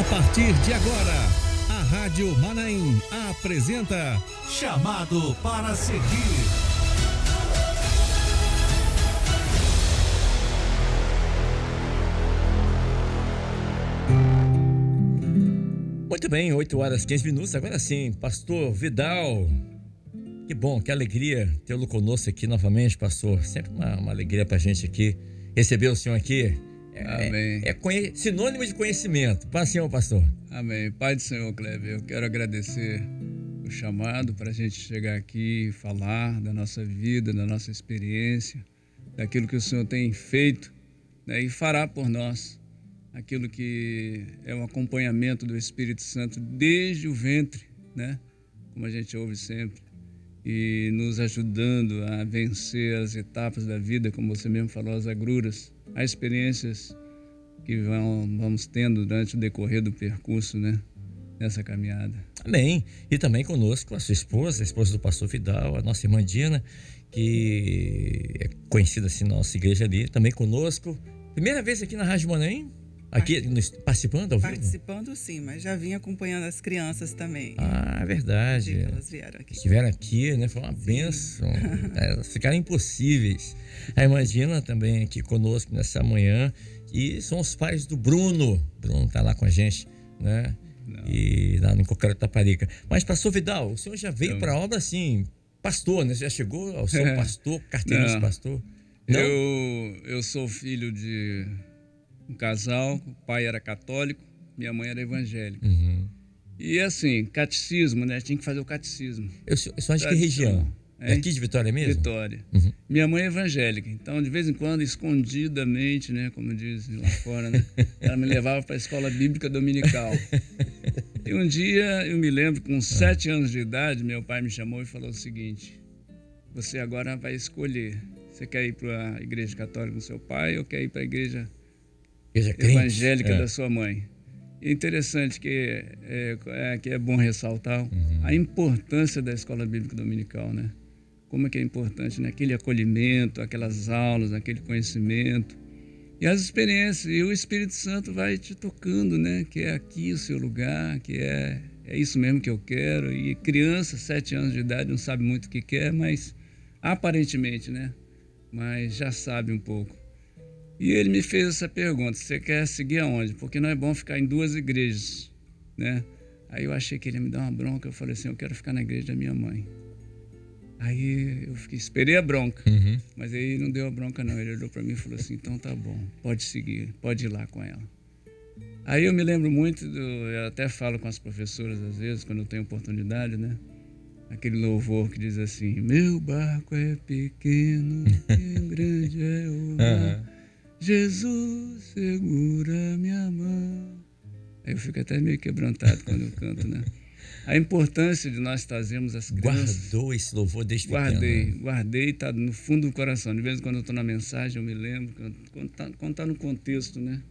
A partir de agora, a Rádio Manaim apresenta Chamado para Seguir. Muito bem, 8h15. Agora sim, Pastor Vidal. Que bom, que alegria tê-lo conosco aqui novamente, pastor. Sempre uma alegria pra gente aqui receber o senhor aqui. Amém. Sinônimo de conhecimento. Paz, senhor, pastor. Amém. Pai do Senhor, Kleber, eu quero agradecer o chamado para a gente chegar aqui e falar da nossa vida, da nossa experiência, daquilo que o Senhor tem feito, né, e fará por nós. Aquilo que é um acompanhamento do Espírito Santo desde o ventre, né? Como a gente ouve sempre, e nos ajudando a vencer as etapas da vida, como você mesmo falou, as agruras, as experiências que vamos tendo durante o decorrer do percurso, né? Nessa caminhada. Amém. E também conosco a sua esposa, a esposa do pastor Vidal, a nossa irmã Dina, que é conhecida assim na nossa igreja ali, também conosco. Primeira vez aqui na Rádio Manaim? Aqui participando ao vivo? Participando sim, mas já vim acompanhando as crianças também. Ah, é verdade. Elas vieram aqui. Estiveram aqui, né? Foi uma bênção. Elas ficaram impossíveis. A irmã Dina também aqui conosco nessa manhã. E são os pais do Bruno. Bruno está lá com a gente, né? Não. E lá no Coqueiro Taparica. Mas, pastor Vidal, o senhor já veio para a obra assim, pastor, né? Você já chegou ao seu pastor, carteirinha de pastor? Não? Eu sou filho de um casal, o pai era católico, minha mãe era evangélica. Uhum. E assim, catecismo, né? Tinha que fazer o catecismo. Eu sou de que região? É aqui de Vitória mesmo? Vitória. Uhum. Minha mãe é evangélica, então de vez em quando, escondidamente, né? Como dizem lá fora, né? Ela me levava para a escola bíblica dominical. E um dia, eu me lembro, com 7 anos de idade, meu pai me chamou e falou o seguinte: você agora vai escolher. Você quer ir para a igreja católica do seu pai ou quer ir para a igreja evangélica da sua mãe? É interessante que é bom ressaltar a importância da escola bíblica dominical, né? Como é que é importante, né? Aquele acolhimento, aquelas aulas, aquele conhecimento e as experiências. E o Espírito Santo vai te tocando, né? Que é aqui o seu lugar, que é isso mesmo que eu quero. E criança, 7 anos de idade, não sabe muito o que quer, mas aparentemente, né? Mas já sabe um pouco. E ele me fez essa pergunta: você quer seguir aonde? Porque não é bom ficar em 2 igrejas, né? Aí eu achei que ele ia me dar uma bronca. Eu falei assim: eu quero ficar na igreja da minha mãe. Aí eu esperei a bronca, mas aí não deu a bronca não. Ele olhou para mim e falou assim: então tá bom, pode seguir, pode ir lá com ela. Aí eu me lembro muito, eu até falo com as professoras às vezes, quando eu tenho oportunidade, né? Aquele louvor que diz assim: meu barco é pequeno, e grande é o mar. Jesus, segura minha mão. Aí eu fico até meio quebrantado quando eu canto, né? A importância de nós trazermos as crianças. Guardou esse louvor desde pequeno? Guardei, tá no fundo do coração. De vez em quando eu estou na mensagem, eu me lembro, quando tá no contexto, né?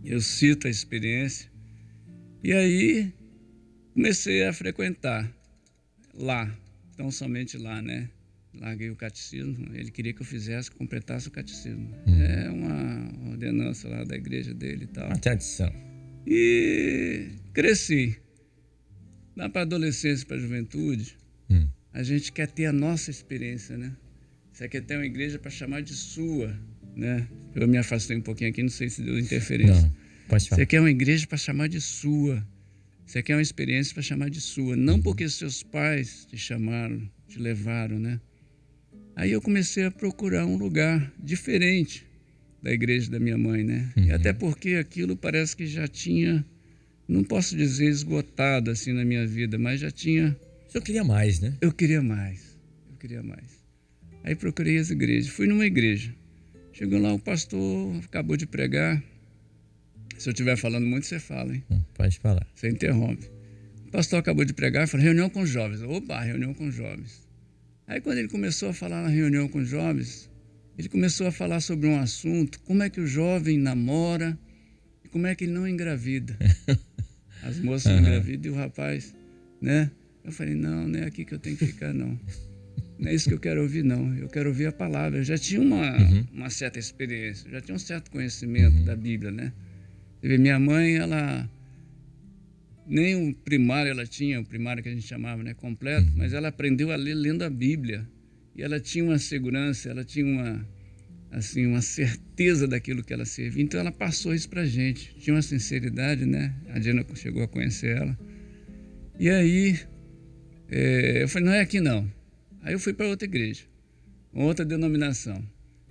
Eu cito a experiência. E aí, comecei a frequentar lá, tão somente lá, né? Larguei o catecismo, ele queria que eu completasse o catecismo. É uma ordenança lá da igreja dele e tal. Uma tradição. E cresci. Lá para a adolescência, para a juventude, a gente quer ter a nossa experiência, né? Você quer ter uma igreja para chamar de sua, né? Eu me afastei um pouquinho aqui, não sei se deu interferência. Não, pode falar. Você quer uma igreja para chamar de sua. Você quer uma experiência para chamar de sua. Não porque seus pais te chamaram, te levaram, né? Aí eu comecei a procurar um lugar diferente da igreja da minha mãe, né? E até porque aquilo parece que já tinha, não posso dizer esgotado assim na minha vida, mas já tinha... O senhor queria mais, né? Eu queria mais. Aí procurei as igrejas. Fui numa igreja. Chegou lá, o pastor acabou de pregar. Se eu estiver falando muito, você fala, hein? Pode falar. Você interrompe. O pastor acabou de pregar, falou: reunião com jovens. Opa, reunião com jovens. Aí quando ele começou a falar na reunião com jovens, ele começou a falar sobre um assunto: como é que o jovem namora e como é que ele não engravida. As moças não engravidam e o rapaz, né? Eu falei: não é aqui que eu tenho que ficar, não. Não é isso que eu quero ouvir, não. Eu quero ouvir a palavra. Eu já tinha uma certa experiência, já tinha um certo conhecimento da Bíblia, né? Você vê, minha mãe, ela nem o primário ela tinha, o primário que a gente chamava, né, completo, mas ela aprendeu a ler lendo a Bíblia. E ela tinha uma segurança, ela tinha uma certeza daquilo que ela servia. Então ela passou isso pra gente. Tinha uma sinceridade, né? A Diana chegou a conhecer ela. E aí eu falei, não é aqui não. Aí eu fui para outra igreja, uma outra denominação.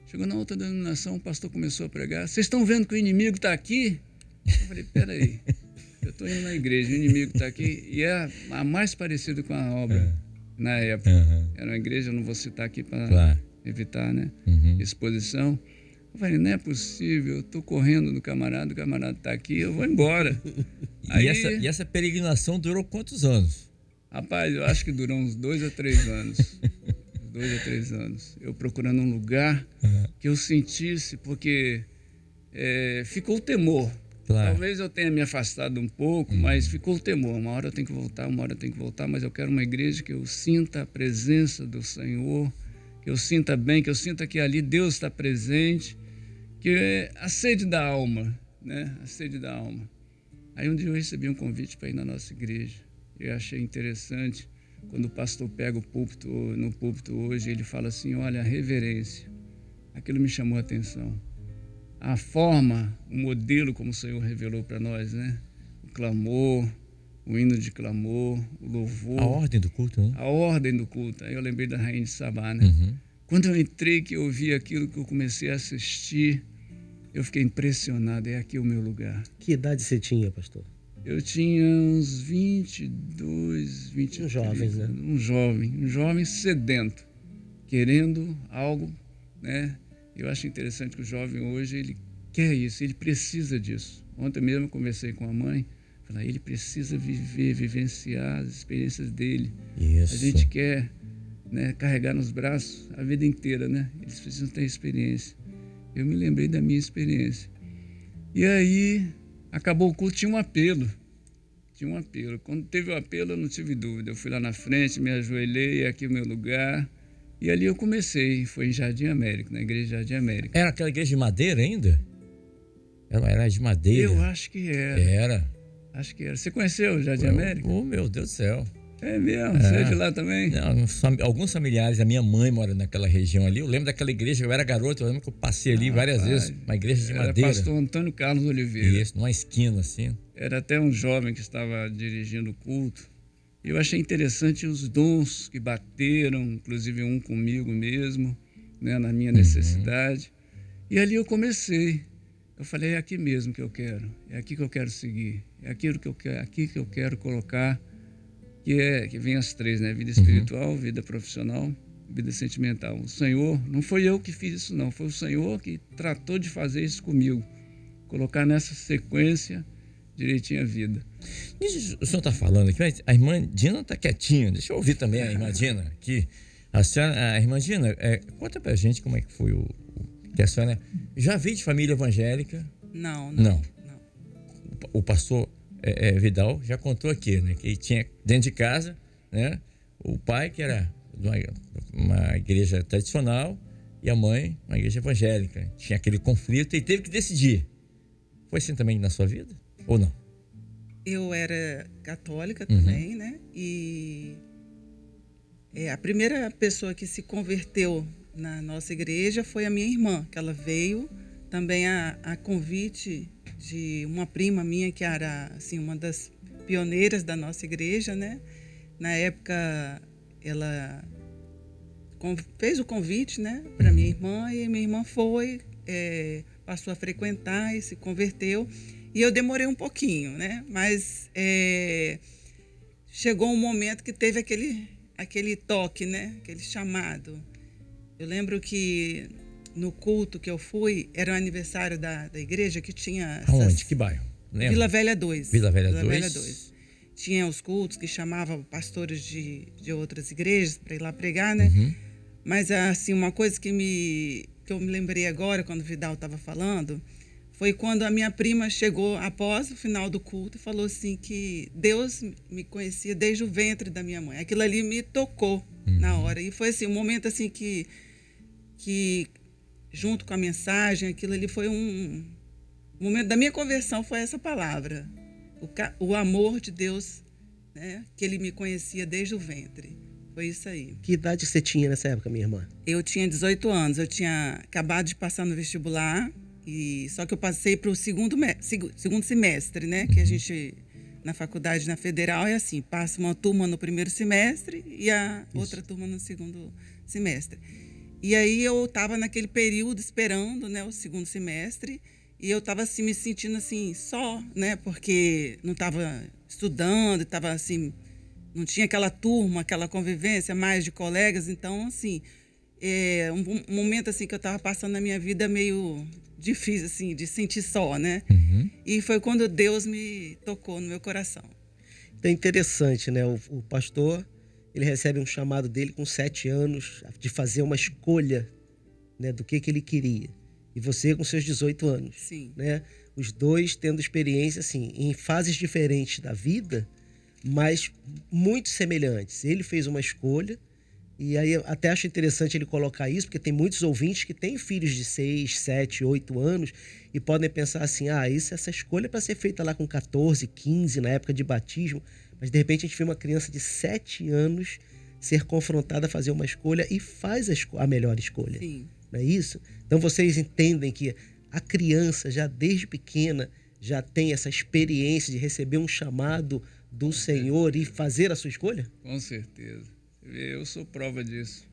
Chegou na outra denominação, o pastor começou a pregar. Vocês estão vendo que o inimigo está aqui? Eu falei, peraí, eu estou indo na igreja, o inimigo está aqui. E é a mais parecida com a obra na época. Era uma igreja, eu não vou citar aqui para evitar, né, exposição. Eu falei, não é possível, eu estou correndo do camarada, o camarada está aqui, eu vou embora. E essa peregrinação durou quantos anos? Rapaz, eu acho que durou uns 2 a 3 anos. 2 a 3 anos. Eu procurando um lugar que eu sentisse, porque ficou o temor. Claro. Talvez eu tenha me afastado um pouco, mas ficou o temor. Uma hora eu tenho que voltar, uma hora eu tenho que voltar, mas eu quero uma igreja que eu sinta a presença do Senhor, que eu sinta bem, que eu sinta que ali Deus está presente, que é a sede da alma, né? A sede da alma. Aí um dia eu recebi um convite para ir na nossa igreja. Eu achei interessante, quando o pastor pega no púlpito hoje, ele fala assim, olha, a reverência. Aquilo me chamou a atenção. A forma, o modelo como o Senhor revelou para nós, né? O clamor, o hino de clamor, o louvor. A ordem do culto, né? A ordem do culto. Aí eu lembrei da Rainha de Sabá, né? Quando eu entrei, que eu vi aquilo, que eu comecei a assistir, eu fiquei impressionado. É aqui o meu lugar. Que idade você tinha, pastor? Eu tinha uns 22, 23. Um jovem, né? Um jovem sedento, querendo algo, né? Eu acho interessante que o jovem hoje, ele quer isso, ele precisa disso. Ontem mesmo eu conversei com a mãe, falei, ele precisa vivenciar as experiências dele. Isso. A gente quer, né, carregar nos braços a vida inteira, né? Eles precisam ter experiência. Eu me lembrei da minha experiência. E aí, acabou o culto, tinha um apelo. Quando teve o apelo, eu não tive dúvida. Eu fui lá na frente, me ajoelhei, aqui é o meu lugar. E ali eu comecei. Foi em Jardim América, na igreja Jardim América. Era aquela igreja de madeira ainda? Era de madeira? Eu acho que era. Era. Acho que era. Você conheceu o Jardim América? Oh, meu Deus do céu. É mesmo? Você é de lá também? Não, alguns familiares, a minha mãe mora naquela região ali. Eu lembro daquela igreja, eu era garoto, eu lembro que eu passei ali várias vezes, uma igreja de madeira. Era pastor Antônio Carlos Oliveira. Isso, numa esquina assim. Era até um jovem que estava dirigindo o culto. Eu achei interessante os dons que bateram, inclusive um comigo mesmo, né, na minha necessidade. E ali eu comecei. Eu falei, é aqui mesmo que eu quero, é aqui que eu quero seguir, é aquilo que eu quero, aqui que eu quero colocar, que vem as três, né? Vida espiritual, vida profissional, vida sentimental. O Senhor, não foi eu que fiz isso não, foi o Senhor que tratou de fazer isso comigo, colocar nessa sequência direitinho a vida. O senhor está falando aqui, mas a irmã Dina está quietinha. Deixa eu ouvir também a irmã Dina aqui. A irmã Dina, conta pra gente como é que foi que a senhora já veio de família evangélica? Não. O pastor Vidal já contou aqui, né? Que tinha dentro de casa, né? O pai que era de uma igreja tradicional e a mãe uma igreja evangélica. Tinha aquele conflito e teve que decidir. Foi assim também na sua vida? Ou não? Eu era católica também, né? E a primeira pessoa que se converteu na nossa igreja foi a minha irmã, que ela veio também a convite de uma prima minha, que era assim, uma das pioneiras da nossa igreja, né? Na época, ela fez o convite, né, para minha irmã, e minha irmã foi, passou a frequentar e se converteu. E eu demorei um pouquinho, né? Mas chegou um momento que teve aquele toque, né? Aquele chamado. Eu lembro que no culto que eu fui, era o aniversário da igreja que tinha... Aonde? Que bairro? Lembra? Vila Velha 2. Vila Velha 2. Tinha os cultos que chamavam pastores de outras igrejas para ir lá pregar, né? Mas, assim, uma coisa que eu me lembrei agora, quando o Vidal estava falando... Foi quando a minha prima chegou após o final do culto e falou assim que Deus me conhecia desde o ventre da minha mãe. Aquilo ali me tocou na hora. E foi assim, um momento assim que junto com a mensagem, aquilo ali foi um momento da minha conversão, foi essa palavra. o amor de Deus, né? Que ele me conhecia desde o ventre. Foi isso aí. Que idade você tinha nessa época, minha irmã? Eu tinha 18 anos, eu tinha acabado de passar no vestibular, só que eu passei para o segundo semestre, né? Que a gente, na faculdade, na Federal, é assim, passa uma turma no primeiro semestre e a outra turma no segundo semestre. E aí eu estava naquele período esperando, né, o segundo semestre, e eu estava assim, me sentindo assim, só, né? Porque não estava estudando, estava assim, não tinha aquela turma, aquela convivência mais de colegas. Então, assim, um momento assim que eu estava passando na minha vida meio difícil, assim, de sentir só, né? E foi quando Deus me tocou no meu coração. Então é interessante, né? O pastor, ele recebe um chamado dele com 7 anos de fazer uma escolha, né, do que ele queria. E você com seus 18 anos. Sim. Né? Os dois tendo experiência, assim, em fases diferentes da vida, mas muito semelhantes. Ele fez uma escolha, e aí eu até acho interessante ele colocar isso, porque tem muitos ouvintes que têm filhos de 6, 7, 8 anos e podem pensar assim, essa escolha é para ser feita lá com 14, 15, na época de batismo, mas de repente a gente vê uma criança de 7 anos ser confrontada a fazer uma escolha e faz a melhor escolha. Sim. Não é isso? Então vocês entendem que a criança já desde pequena já tem essa experiência de receber um chamado do Senhor e fazer a sua escolha? Com certeza. Eu sou prova disso.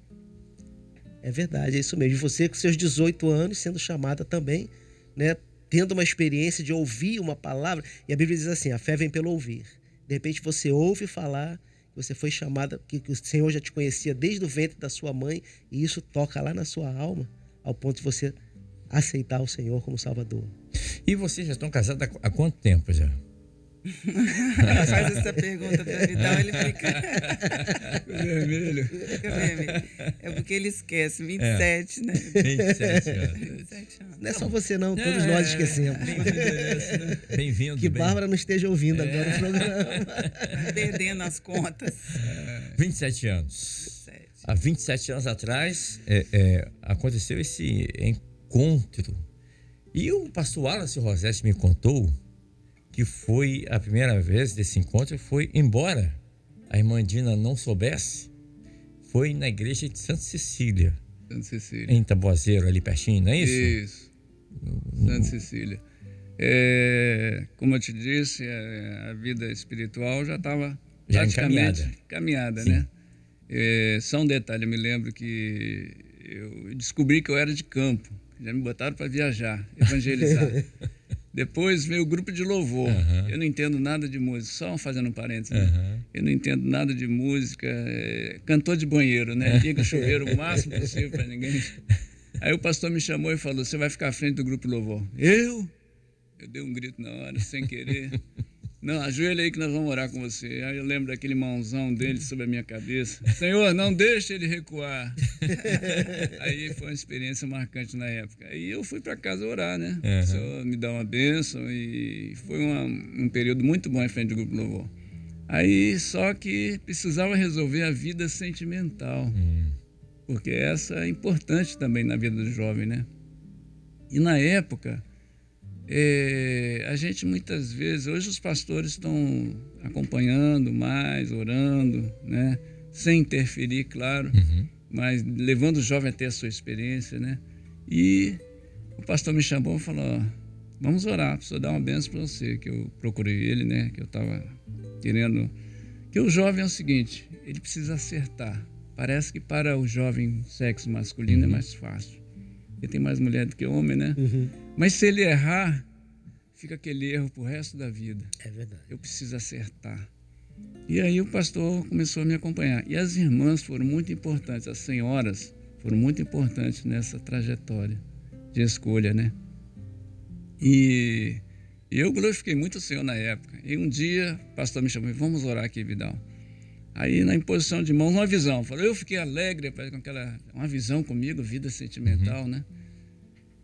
É verdade, é isso mesmo. E você com seus 18 anos sendo chamada também, né? Tendo uma experiência de ouvir uma palavra. E a Bíblia diz assim, a fé vem pelo ouvir. De repente você ouve falar que você foi chamada, que o Senhor já te conhecia desde o ventre da sua mãe, e isso toca lá na sua alma, ao ponto de você aceitar o Senhor como Salvador. E vocês já estão casados há quanto tempo já? Faz essa pergunta para Vidal, ele fica Vermelho. fica vermelho. É porque ele esquece, 27, né? 27 anos. 27 anos. Não é só você não, todos nós esquecemos. Bem-vindo. Que Bárbara não esteja ouvindo agora o programa. Perdendo as contas. 27 anos. 27. Há 27 anos atrás aconteceu esse encontro. E o pastor Wallace Rossetti me contou que foi a primeira vez desse encontro, foi embora a irmã Dina não soubesse, foi na igreja de Santa Cecília. Santa Cecília. Em Taboazeiro, ali pertinho, não é isso? Isso. Santa Cecília. Como eu te disse, a vida espiritual já estava praticamente caminhada, né? Só um detalhe, eu me lembro que eu descobri que eu era de campo. Já me botaram para viajar, evangelizar. Depois veio o grupo de louvor. Eu não entendo nada de música, só fazendo um parênteses. Eu não entendo nada de música. Cantor de banheiro, né? Liga o chuveiro o máximo possível para ninguém. Aí o pastor me chamou e falou, você vai ficar à frente do grupo de louvor. Eu dei um grito na hora, sem querer. Não, ajoelha aí que nós vamos orar com você. Aí eu lembro daquele mãozão dele sobre a minha cabeça. Senhor, não deixe ele recuar. Aí foi uma experiência marcante na época. Aí eu fui para casa orar, né? O Senhor me dá uma bênção e foi um período muito bom em frente do grupo louvor. Aí só que precisava resolver a vida sentimental. Porque essa é importante também na vida do jovem, né? E na época... a gente muitas vezes, hoje os pastores estão acompanhando mais, orando, né? Sem interferir, claro, mas levando o jovem a ter a sua experiência, né? E o pastor me chamou e falou, vamos orar, preciso dar uma bênção para você, que eu procurei ele, né? Que eu estava querendo... Que o jovem é o seguinte, ele precisa acertar. Parece que para o jovem sexo masculino é mais fácil. Porque tem mais mulher do que homem, né? Mas se ele errar, fica aquele erro pro resto da vida. É verdade. Eu preciso acertar. E aí o pastor começou a me acompanhar. E as irmãs foram muito importantes, as senhoras foram muito importantes nessa trajetória de escolha, né? E eu glorifiquei muito o Senhor na época. E um dia o pastor me chamou, vamos orar aqui, Vidal. Aí, na imposição de mãos, uma visão. Eu fiquei alegre com uma visão comigo, vida sentimental, né?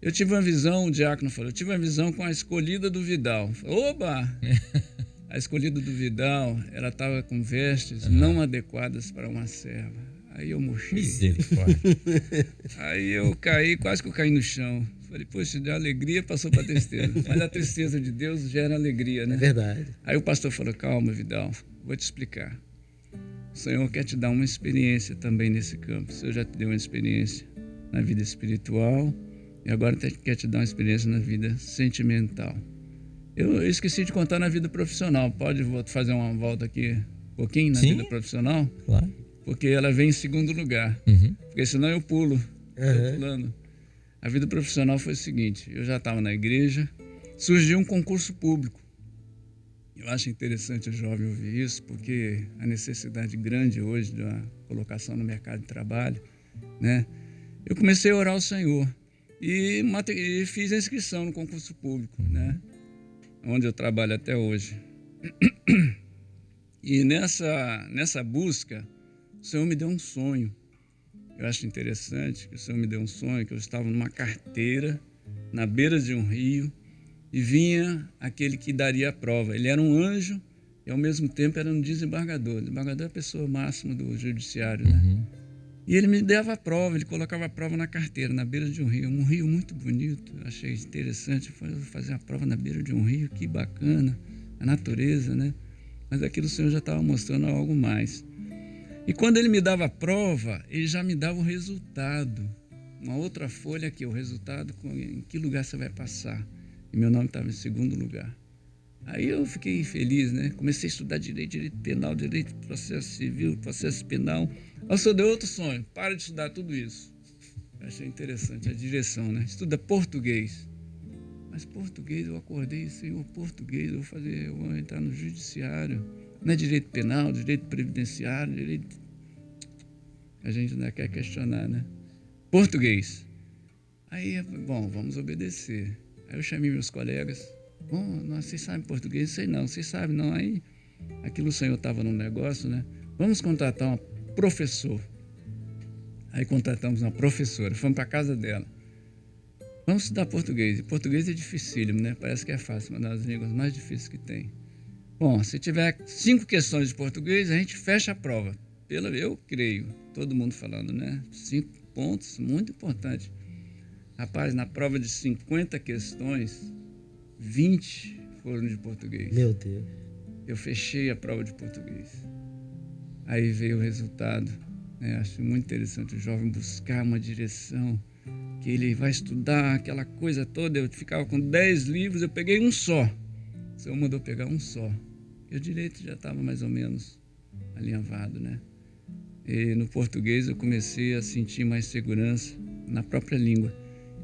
Eu tive uma visão, o diácono falou, eu tive uma visão com a escolhida do Vidal. Falei, oba! A escolhida do Vidal, ela estava com vestes não adequadas para uma serva. Aí eu murchei. Misericórdia. Aí eu caí, quase que eu caí no chão. Falei, poxa, de alegria passou para tristeza. Mas a tristeza de Deus gera alegria, né? É verdade. Aí o pastor falou, calma, Vidal, vou te explicar. O Senhor quer te dar uma experiência também nesse campo. O Senhor já te deu uma experiência na vida espiritual e agora quer te dar uma experiência na vida sentimental. Eu esqueci de contar na vida profissional. Pode fazer uma volta aqui um pouquinho na vida profissional? Claro. Porque ela vem em segundo lugar. Porque senão eu pulo. Estou pulando. A vida profissional foi o seguinte. Eu já estava na igreja. Surgiu um concurso público. Eu acho interessante o jovem ouvir isso, porque a necessidade grande hoje de uma colocação no mercado de trabalho, né? Eu comecei a orar ao Senhor e fiz a inscrição no concurso público, né? Onde eu trabalho até hoje. E nessa busca, o Senhor me deu um sonho. Eu acho interessante que o Senhor me deu um sonho, que eu estava numa carteira, na beira de um rio, e vinha aquele que daria a prova. Ele era um anjo e, ao mesmo tempo, era um desembargador. O desembargador é a pessoa máxima do judiciário, né? E ele me dava a prova, ele colocava a prova na carteira, na beira de um rio muito bonito. Eu achei interessante, eu vou fazer a prova na beira de um rio, que bacana, a natureza, né? Mas aquilo o Senhor já estava mostrando algo mais. E quando ele me dava a prova, ele já me dava o resultado. Uma outra folha aqui, o resultado, em que lugar você vai passar. E meu nome estava em segundo lugar. Aí eu fiquei feliz, né? Comecei a estudar direito penal, direito de processo civil, processo penal. Aí o Senhor deu outro sonho, para de estudar tudo isso. Eu achei interessante a direção, né? Estuda português. Mas português, eu acordei, Senhor, português, eu vou entrar no judiciário. Não é direito penal, direito previdenciário, direito... A gente ainda quer questionar, né? Português. Aí, bom, vamos obedecer. Aí eu chamei meus colegas. Bom, vocês sabem português? Sei não, vocês sabem não. Aí, aquilo o Senhor estava no negócio, né? Vamos contratar uma professora. Aí contratamos uma professora, fomos para a casa dela. Vamos estudar português. E português é dificílimo, né? Parece que é fácil, uma das línguas mais difíceis que tem. Bom, se tiver 5 questões de português, a gente fecha a prova. Eu creio, todo mundo falando, né? 5 pontos, muito importante. Rapaz, na prova de 50 questões, 20 foram de português. Meu Deus. Eu fechei a prova de português. Aí veio o resultado. Né? Acho muito interessante o jovem buscar uma direção, que ele vai estudar aquela coisa toda. Eu ficava com 10 livros, eu peguei um só. O Senhor mandou pegar um só. E o direito já estava mais ou menos alinhavado, né? E no português eu comecei a sentir mais segurança na própria língua.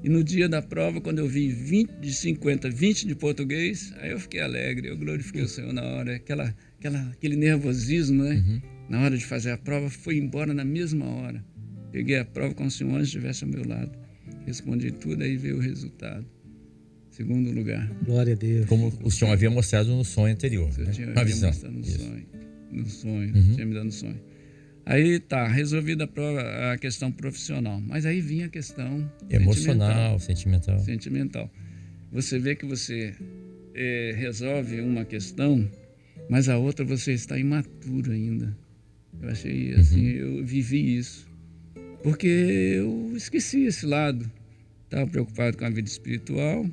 E no dia da prova, quando eu vi 20 de 50, 20 de português, aí eu fiquei alegre, eu glorifiquei o Senhor na hora. Aquele nervosismo, né? Na hora de fazer a prova, foi embora na mesma hora. Peguei a prova como se um anjo estivesse ao meu lado. Respondi tudo, aí veio o resultado. Segundo lugar. Glória a Deus. Como o senhor havia mostrado no sonho anterior. Eu Né? tinha visão. mostrado no sonho, tinha me dado no sonho. Aí tá, resolvida a prova, a questão profissional. Mas aí vinha a questão Emocional, sentimental. Sentimental. Você vê que você resolve uma questão, mas a outra você está imaturo ainda. Eu achei assim, eu vivi isso. Porque eu esqueci esse lado. Estava preocupado com a vida espiritual.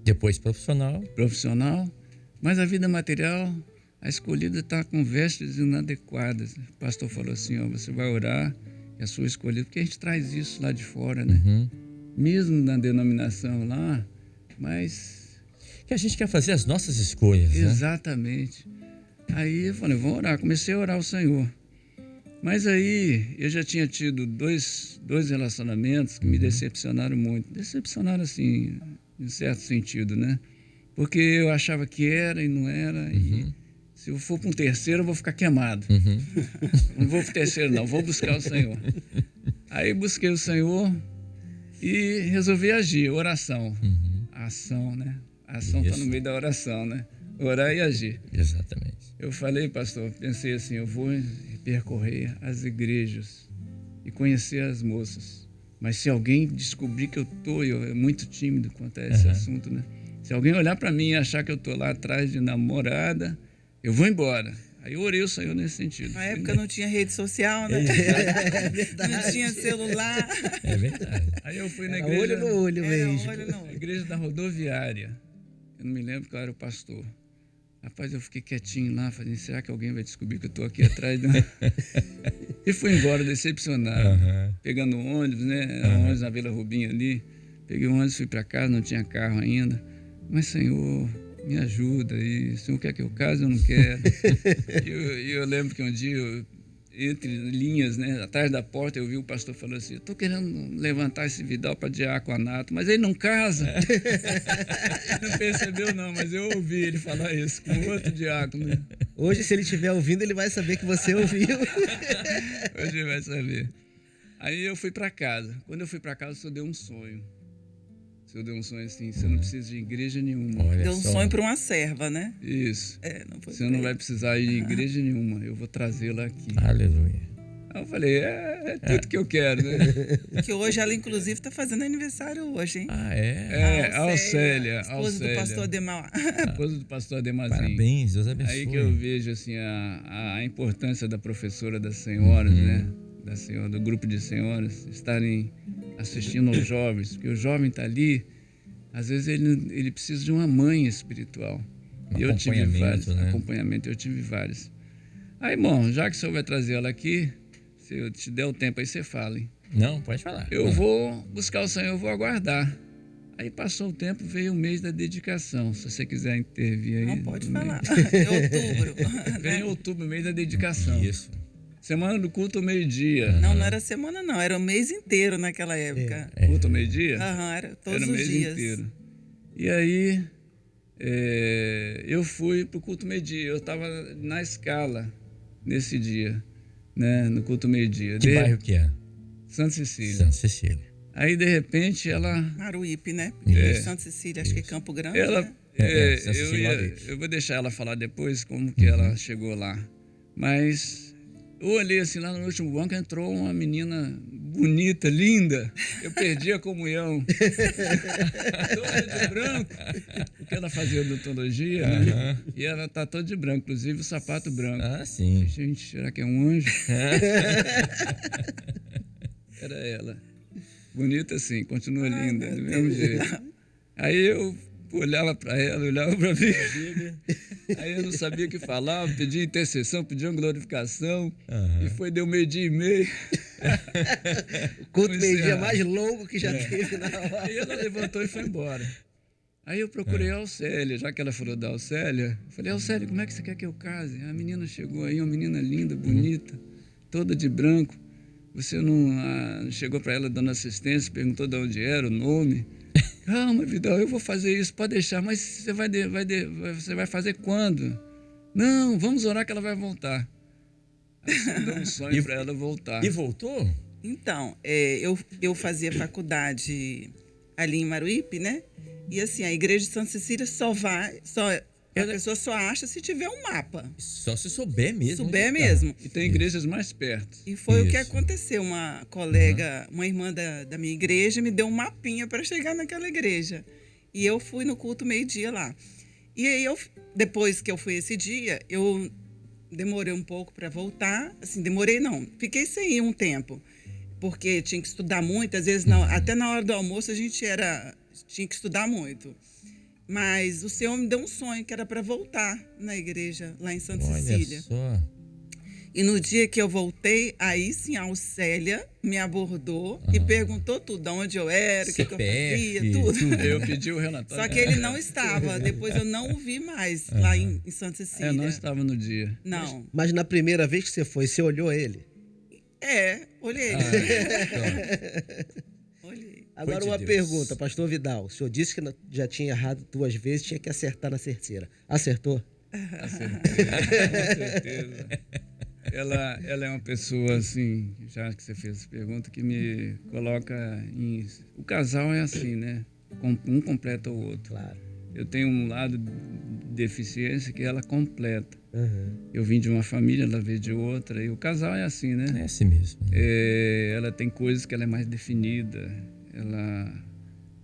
Depois profissional. Mas a vida material, a escolhida está com vestes inadequadas. O pastor falou assim, ó, você vai orar e a sua escolhida, porque a gente traz isso lá de fora, né? Mesmo na denominação lá, mas... Que a gente quer fazer as nossas escolhas, né? Exatamente. Aí eu falei, vamos orar. Comecei a orar ao Senhor. Mas aí eu já tinha tido dois relacionamentos que me decepcionaram muito. Decepcionaram assim, em certo sentido, né? Porque eu achava que era e não era. E se eu for para um terceiro, eu vou ficar queimado. Não vou para o terceiro, não. Vou buscar o Senhor. Aí busquei o Senhor e resolvi agir. Oração. A ação, né? A ação está no meio da oração, né? Orar e agir. Exatamente. Eu falei, pastor, pensei assim, eu vou percorrer as igrejas e conhecer as moças. Mas se alguém descobrir que eu é muito tímido quanto a esse assunto, né? Se alguém olhar para mim e achar que eu estou lá atrás de namorada, eu vou embora. Aí eu orei o Senhor nesse sentido. Na época não tinha rede social, né? É verdade. Não tinha celular. É verdade. Aí eu fui na Era igreja, olho no olho Era mesmo. olho no olho. igreja da rodoviária. Eu não me lembro qual era o pastor. Rapaz, eu fiquei quietinho lá, falei, será que alguém vai descobrir que eu tô aqui atrás? E fui embora, decepcionado. Aham. Pegando um ônibus, né? Era um ônibus na Vila Rubinho ali. Peguei o ônibus, fui para casa, não tinha carro ainda. Mas, Senhor, me ajuda. E o Senhor quer que eu case? Eu não quero. E eu lembro que um dia, entre linhas, né? Atrás da porta, eu vi o pastor falando assim, eu tô querendo levantar esse Vidal para diaconato, mas ele não casa. Ele não percebeu não, mas eu ouvi ele falar isso com outro diácono. Hoje, se ele estiver ouvindo, ele vai saber que você ouviu. Hoje ele vai saber. Aí eu fui para casa. Quando eu fui para casa, o Senhor deu um sonho. O Senhor deu um sonho assim, você não precisa de igreja nenhuma. Olha Deu um só. sonho para uma serva, né? Isso. Não foi Você não vai precisar ir em igreja nenhuma, eu vou trazê-la aqui. Aleluia. Aí eu falei, é tudo que eu quero, né? Que hoje ela, inclusive, está fazendo aniversário hoje, hein? Ah, é? É, A Alcélia. esposa do pastor Ademar. Esposa do pastor Ademazinho. Parabéns, Deus abençoe. Aí que eu vejo assim, a importância da professora das senhoras, né? Da senhora, do grupo de senhoras, estarem assistindo aos jovens, porque o jovem está ali, às vezes ele precisa de uma mãe espiritual. E eu tive vários, né? acompanhamento, eu tive vários. Aí, bom, já que o senhor vai trazer ela aqui, se eu te der o tempo aí, você fala, hein? Não, pode falar. Eu vou buscar o Senhor, eu vou aguardar. Aí passou o tempo, veio o mês da dedicação. Se você quiser intervir aí. Não pode no falar. mês. Em outubro. Vem em outubro, mês da dedicação. Isso. Semana do culto ao meio-dia. Não era semana, não. Era o mês inteiro naquela época. Culto ao meio-dia? Aham, era todos Era o os mês dias. inteiro. E aí, eu fui pro culto meio-dia. Eu estava na escala nesse dia, né? No culto meio-dia. Que bairro que é? Santa Cecília. Santa Cecília. Aí, de repente, ela... Maruípe, né? Isso. Santa Cecília, acho que é Campo Grande. Ela, né? Santa Cecília, lá dentro. eu vou deixar ela falar depois como que ela chegou lá. Mas eu olhei assim, lá no último banco entrou uma menina bonita, linda. Eu perdi a comunhão. Toda de branco. Porque ela fazia odontologia, né? E ela tá toda de branco, inclusive o sapato branco. Ah, sim. Gente, será que é um anjo? Era ela. Bonita assim, continua linda, do mesmo jeito. Aí eu olhava para ela, olhava para mim. Aí eu não sabia o que falar, pedia intercessão, pedia uma glorificação. E deu 12:30. O culto Vamos meio-dia encerrar. mais longo que já teve na hora. Aí ela levantou e foi embora. Aí eu procurei a Alcélia, já que ela falou da Alcélia. Eu falei, Alcélia, como é que você quer que eu case? A menina chegou aí, uma menina linda, bonita, toda de branco. Você não chegou para ela dando assistência, perguntou de onde era, o nome. Calma, Vidal, eu vou fazer isso, pode deixar, mas você vai fazer quando? Não, vamos orar que ela vai voltar. Aí você deu um sonho para ela voltar. E voltou? Então, eu fazia faculdade ali em Maruípe, né? E assim, a igreja de Santa Cecília a pessoa só acha se tiver um mapa. Só se souber mesmo. Souber onde tá. mesmo. E tem igrejas mais perto. E foi o que Isso. aconteceu. Uma colega, uma irmã da minha igreja, me deu um mapinha para chegar naquela igreja. E eu fui no culto meio-dia lá. E aí, depois que eu fui esse dia, eu demorei um pouco para voltar. Assim, demorei não. Fiquei sem ir um tempo. Porque tinha que estudar muito. Às vezes, até na hora do almoço, a gente tinha que estudar muito. Mas o Senhor me deu um sonho que era para voltar na igreja lá em Santa Cecília. Olha só. E no dia que eu voltei, aí sim a Alcélia me abordou e perguntou tudo, de onde eu era, o que eu CPF, fazia, tudo. Eu pedi o relatório. Só que ele não estava. Depois eu não o vi mais lá em Santa Cecília. Não estava no dia. Não. Mas na primeira vez que você foi, você olhou ele? Olhei. Então, Olhei. Agora de uma Deus. pergunta, pastor Vidal. O senhor disse que já tinha errado 2 vezes, tinha que acertar na terceira. Acertou? Com certeza. Ela é uma pessoa, assim, já que você fez essa pergunta, que me coloca em... O casal é assim, né? Um completa o outro. Claro. Eu tenho um lado de deficiência que ela completa. Uhum. Eu vim de uma família, ela veio de outra. E o casal é assim, né? é assim mesmo. Ela tem coisas que ela é mais definida.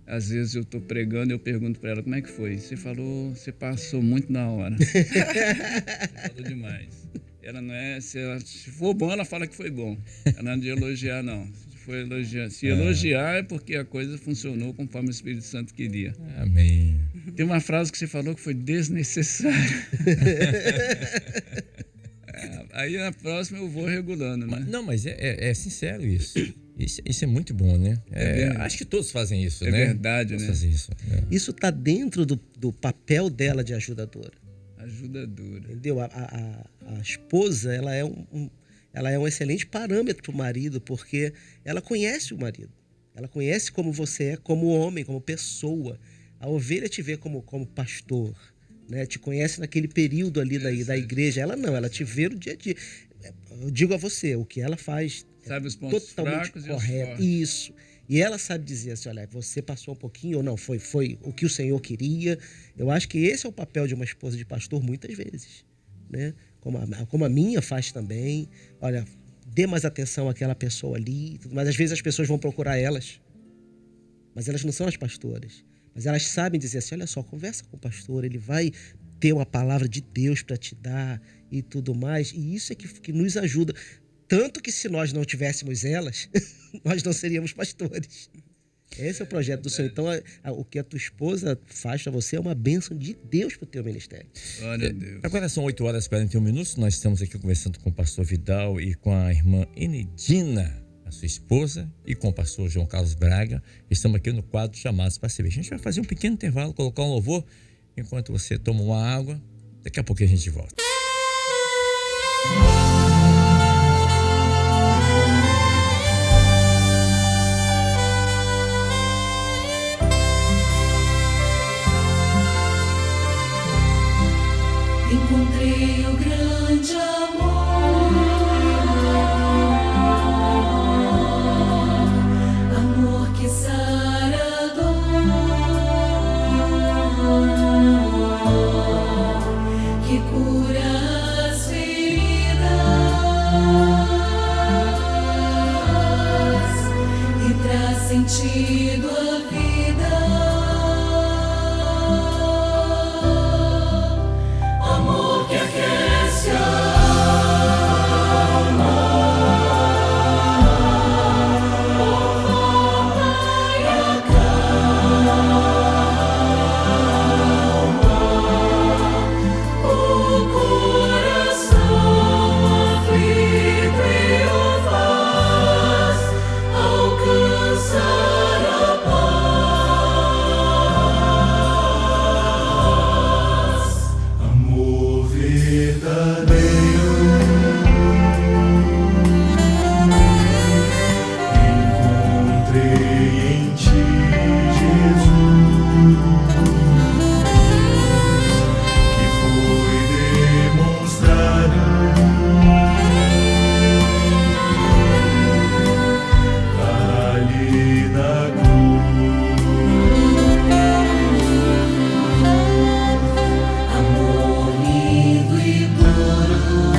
Às vezes eu estou pregando e eu pergunto para ela, como é que foi? Você passou muito na hora. Você falou demais. ela não é, se for bom, ela fala que foi bom. Ela não é de elogiar, não. Se elogiar é porque a coisa funcionou conforme o Espírito Santo queria. Amém. Tem uma frase que você falou que foi desnecessária. Aí na próxima eu vou regulando, né? Mas é sincero isso. Isso é muito bom, né? Acho que todos fazem isso, né? É verdade, todos né? Fazem isso. Isso está dentro do papel dela de ajudadora. Ajudadora. Entendeu? A esposa, ela é um excelente parâmetro para o marido, porque ela conhece o marido. Ela conhece como você é, como homem, como pessoa. A ovelha te vê como pastor, né? Te conhece naquele período ali da igreja. Ela não, ela te vê no dia a dia. Eu digo a você, o que ela faz sabe os pontos totalmente fracos correto. E os fortes. Isso. E ela sabe dizer assim, olha, você passou um pouquinho ou não, foi o que o Senhor queria. Eu acho que esse é o papel de uma esposa de pastor muitas vezes, né? Como a minha faz também. Olha, dê mais atenção àquela pessoa ali. Mas às vezes as pessoas vão procurar elas. Mas elas não são as pastoras. Mas elas sabem dizer assim, olha só, conversa com o pastor, ele vai ter uma palavra de Deus para te dar e tudo mais. E isso é que nos ajuda. Tanto que se nós não tivéssemos elas, nós não seríamos pastores. Esse é o projeto do Senhor. Então, o que a tua esposa faz para você é uma bênção de Deus para o teu ministério. Glória a Deus. Agora são 8h41. Nós estamos aqui conversando com o pastor Vidal e com a irmã Enedina, a sua esposa, e com o pastor João Carlos Braga. Estamos aqui no quadro Chamados para Servir. A gente vai fazer um pequeno intervalo, colocar um louvor, enquanto você toma uma água. Daqui a pouquinho a gente volta. Encontrei o grande amor que sara a dor, que cura as feridas e traz sentido à vida. Amor que aquece a alma, conforta e acalma o coração aflito e o faz alcançar a paz. Amor verdadeiro, encontrei em ti, Jesus, que foi demonstrado ali na cruz. Amor lindo e puro,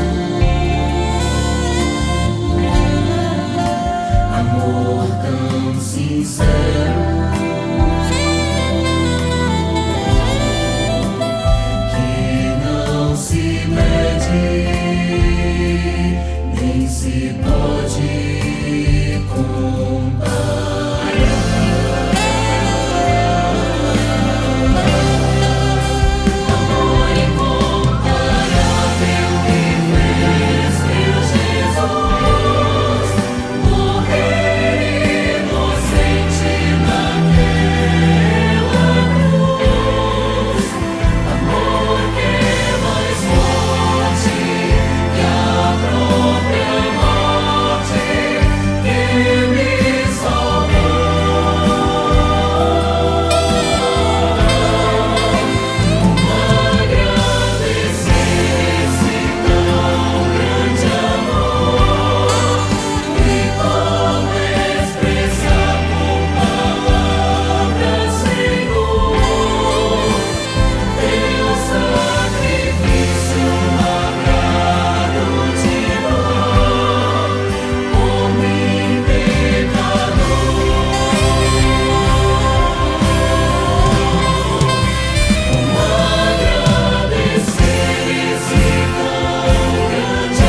amor tão sincero, que não se mede, nem se pode amor incomparável que fez meu Jesus morrer inocente naquela cruz. Amor que é mais forte que a própria morte, que me salvou. Agradecer esse tão grande amor e como expressar com palavras, Senhor, teu sacrifício marcado de dor, homem pecador. Como agradecer esse tão grande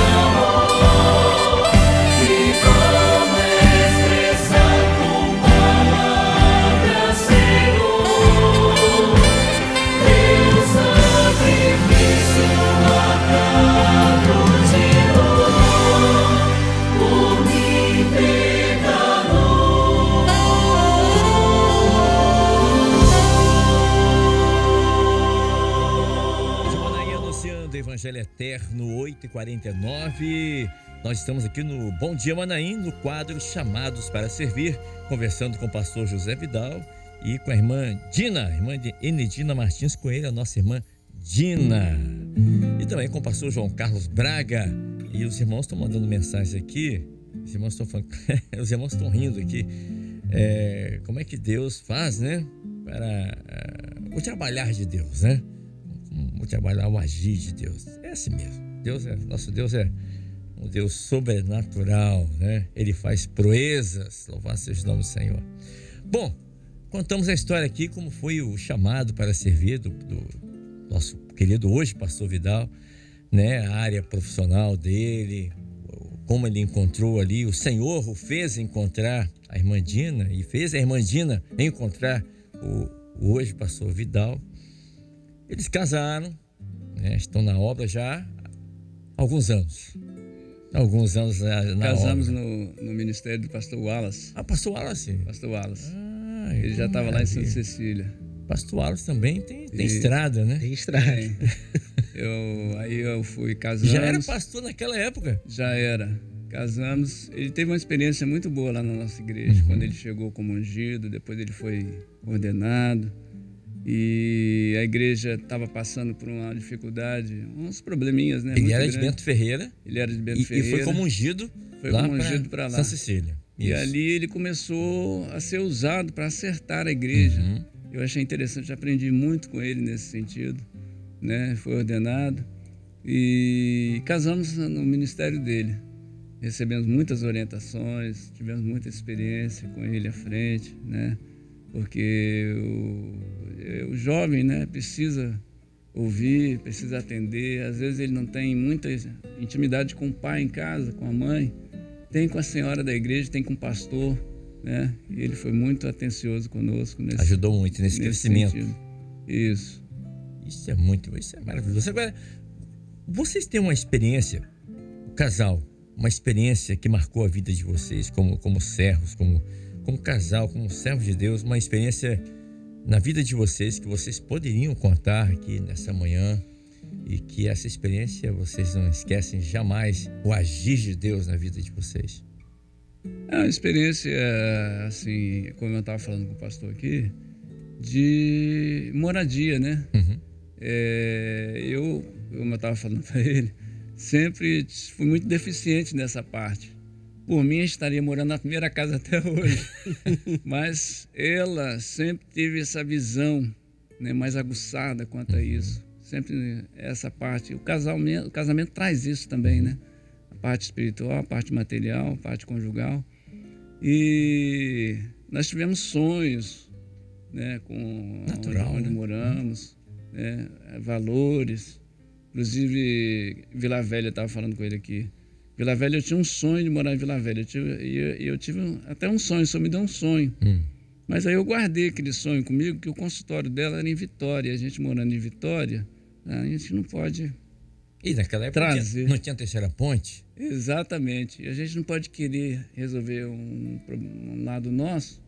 do Evangelho Eterno 8h49. Nós estamos aqui no Bom Dia Manaim, no quadro Chamados para Servir, conversando com o pastor José Vidal e com a irmã Dina, irmã de Enedina Martins Coelho, a nossa irmã Dina. E também com o pastor João Carlos Braga. E os irmãos estão mandando mensagens aqui. Os irmãos estão falando, os irmãos estão rindo aqui. Como é que Deus faz, né? Para o trabalhar de Deus, né? O trabalhar, o agir de Deus. É assim mesmo. Nosso Deus é um Deus sobrenatural, né? Ele faz proezas. Louvado seja o nome do Senhor. Bom, contamos a história aqui, como foi o chamado para servir do nosso querido hoje pastor Vidal, né? A área profissional dele, como ele encontrou ali, o Senhor o fez encontrar a irmã Dina e fez a irmã Dina encontrar o hoje pastor Vidal. Eles casaram, né? Estão na obra já há alguns anos. Alguns anos na Casamos obra. no ministério do pastor Wallace. Ah, pastor Wallace. Pastor Wallace. Ele Ele já estava lá em Santa Cecília. Pastor Wallace também tem E- estrada, né? Tem estrada. Aí eu fui casamos. Já era pastor naquela época. Já era. Casamos. Ele teve uma experiência muito boa lá na nossa igreja. Quando ele chegou como ungido, depois ele foi ordenado. E a igreja estava passando por uma dificuldade, uns probleminhas, né? Ele muito era de grandes. Bento Ferreira Ele era de Bento e Ferreira. foi como ungido Foi lá como ungido pra lá. Santa Cecília. E Isso. ali ele começou a ser usado para acertar a igreja. Uhum. Eu achei interessante, aprendi muito com ele nesse sentido, né? Foi ordenado e casamos no ministério dele. Recebemos muitas orientações, tivemos muita experiência com ele à frente, né? Porque o jovem, né, precisa ouvir, precisa atender. Às vezes ele não tem muita intimidade com o pai em casa, com a mãe. Tem com a senhora da igreja, tem com o pastor, né? E ele foi muito atencioso conosco. Ajudou muito nesse crescimento. sentido. Isso. Isso é maravilhoso. Agora, vocês têm uma experiência, o casal, uma experiência que marcou a vida de vocês como servos, como casal, como servos de Deus, uma experiência na vida de vocês que vocês poderiam contar aqui nessa manhã e que essa experiência vocês não esquecem jamais o agir de Deus na vida de vocês. É uma experiência, assim, como eu estava falando com o pastor aqui, de moradia, né? Uhum. Como eu estava falando para ele, sempre fui muito deficiente nessa parte. Por mim, estaria morando na primeira casa até hoje. Mas ela sempre teve essa visão, né, mais aguçada quanto a isso. Sempre essa parte. O casamento traz isso também, né? A parte espiritual, a parte material, a parte conjugal. E nós tivemos sonhos, né, com Natural, onde né? moramos, né, valores. Inclusive, Vila Velha, eu estava falando com ele aqui. Vila Velha, eu tinha um sonho de morar em Vila Velha. Eu tive até um sonho, só me deu um sonho. Mas aí eu guardei aquele sonho comigo, que o consultório dela era em Vitória. A gente morando em Vitória, a gente não pode... E naquela época Trazer. não tinha terceira ponte? Exatamente. E a gente não pode querer resolver um lado nosso,